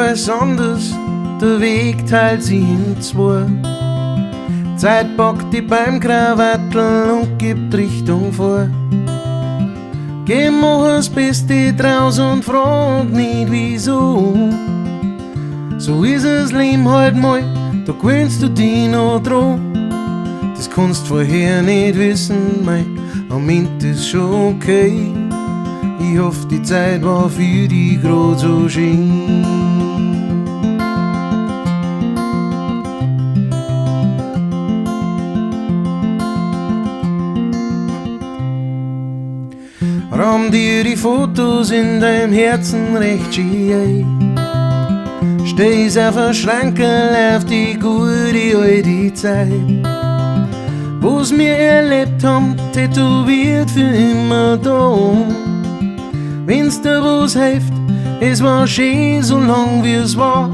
alles anders, der Weg teilt sie in zwei. Zeit packt die beim Krawattel und gibt Richtung vor. Geh, mach das Beste draus und frag nicht wieso. So ist das Leben halt mal, da gewöhnst du dich noch dran. Das kannst vorher nicht wissen, mei, am Ende ist schon okay. Ich hoffe, die Zeit war für dich grad so schön. Raum dir die Fotos in deinem Herzen recht schön ein. Steh's auf ein Schrankerl auf die gute alte Zeit, wo's wir erlebt haben, tätowiert für immer da. Wenn's dir was hilft, es war schön so lang wie es war.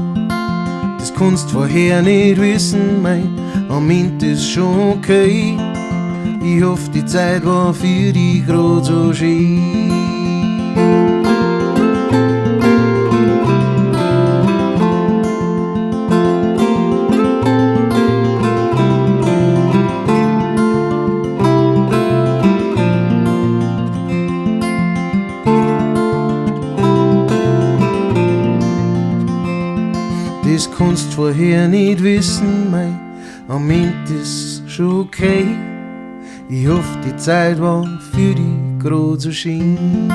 Das kannst vorher nicht wissen, mein, am Ende ist schon okay. Ich hoffe, die Zeit war für dich grad so schön. Das kannst vorher nicht wissen, mei, am Ende ist schon okay. Ich hoffe, die Zeit war für dich grad so schön.